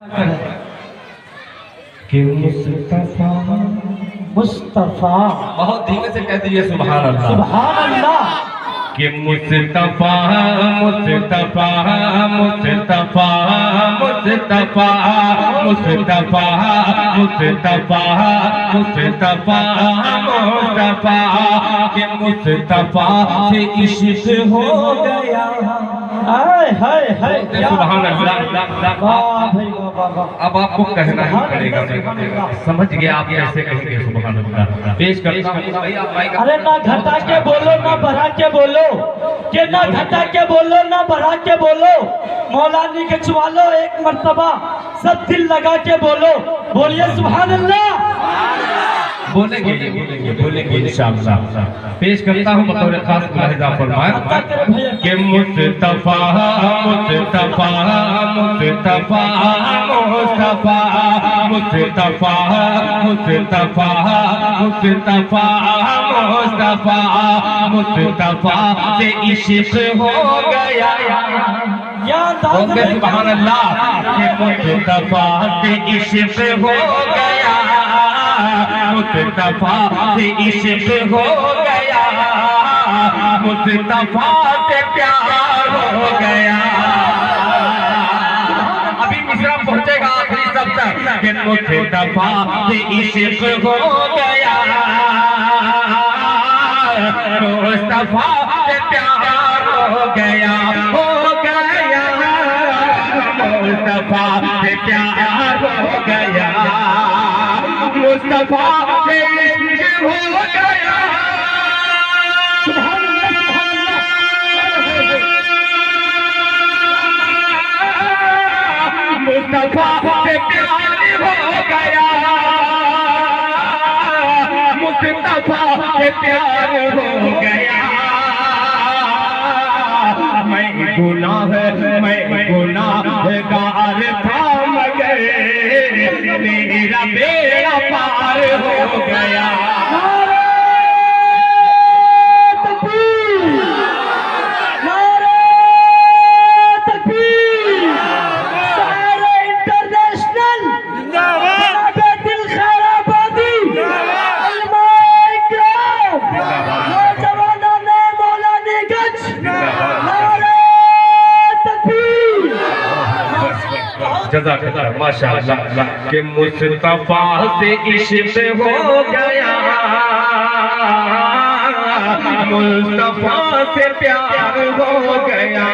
कि मुस्तफा मुस्तफा बहुत धीमे से कह दीजिए सुभान अल्लाह। सुभान अल्लाह। कि मुस्तफा मुस्तफा मुस्तफा मुस्तफा मुस्तफा मुस्तफा मुस्तफा मुस्तफा कि मुस्तफा से इश्क हो गया। हाय हाय हाय सुभान अल्लाह। वाह भाई वाह वाह। अब आपको कहना ही पड़ेगा, समझ गया आप कैसे कहेंगे सुभान अल्लाह। पेश करता हूं भाई आप माइक। अरे ना घटा के बोलो ना बढ़ा के बोलो, कि ना घटा के बोलो ना बढ़ा के बोलो। मौलानी के चुवालो एक मर्तबा सब दिल लगा के बोलो। बोलिए सुभान अल्लाह। बोलेंगे बोलेंगे इंशाअल्लाह। पेश करता हूं बतौर खास मुलाहिजा फरमाएं कि मुस्तफा मुस्तफा मुस्तफा मुस्तफा मुस्तफा मुस्तफा मुस्तफा मुस्तफा मुस्तफा से इश्क हो गया। सुभान अल्लाह। कि मुस्तफा से इश्क हो गया, मुस्तफा से इश्क हो गया, मुस्तफा से प्यार हो गया। अभी मिश्रा पहुंचेगा आखिरी शब्द तक कि मुस्तफा से इश्क हो गया, मुस्तफा से प्यार हो गया, हो गया, मुस्तफा से प्यार हो गया, मुस्तफा से इश्क हो गया। मुस्तफा से प्यार हो गया, मुस्तफा से प्यार हो गया। मैं गुनाहगार था मगर मेरा बेड़ा पार हो गया। जज़ाकल्लाह माशाअल्लाह। कि मुस्तफा से इश्क हो गया, मुस्तफा से प्यार हो गया,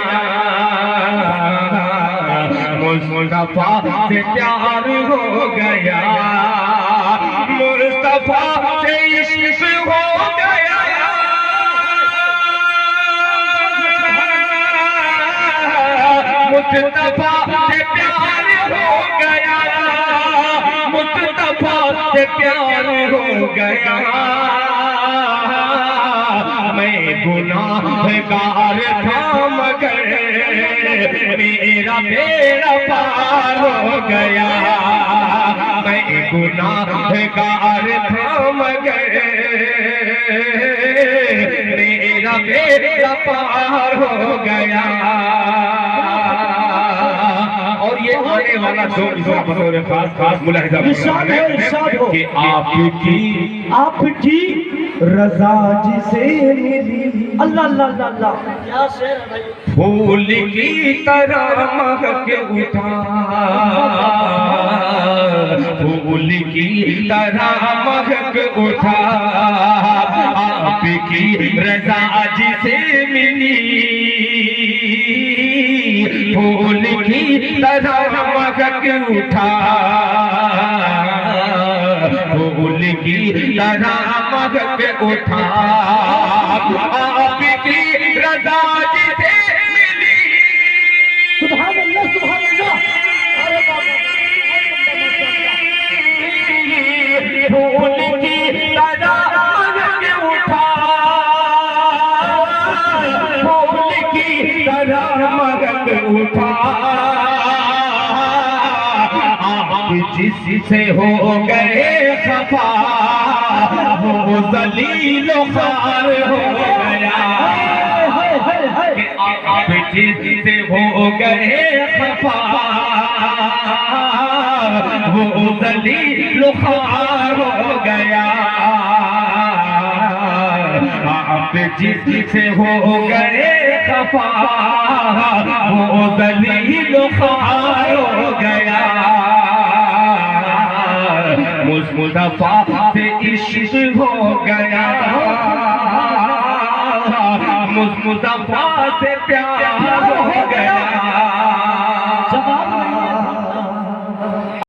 मुस्तफा से प्यार हो गया, मुस्तफा से इश्क हो गया, मुस्तफा से प्यार हो गया, मुस्तफा से प्यार हो गया। मैं गुनाहगार था मगर मेरा बेड़ा पार हो गया। मैं गुनाहगार था मगर मेरा बेड़ा पार हो गया। और ये आने वाला जो बतौर खास मुलाहिजा कि आपकी रजा जिसे मिली, अल्लाह अल्लाह अल्लाह क्या शेर है भाई। फूल की तरह महक उठा, फूल की तरह महक उठा, आपकी रजा जिसे मिली, फूल की तरह महक उठा, फूल की तरह महक उठा, आपकी रज़ा जिसे मिली। सुभान अल्लाह सुभान अल्लाह। फूल की तरह महक उठा, फूल की तरह महक उठा, जिससे हो गए खफा वो ज़लील ख़ार हो गया। कि आप जिससे हो गए खफा वो ज़लील ख़ार हो गया। आप जिससे हो गए खफा वो ज़लील ख़ार हो गया। मुस्तफा से इश्क हो गया, मुस्तफा से प्यार हो गया।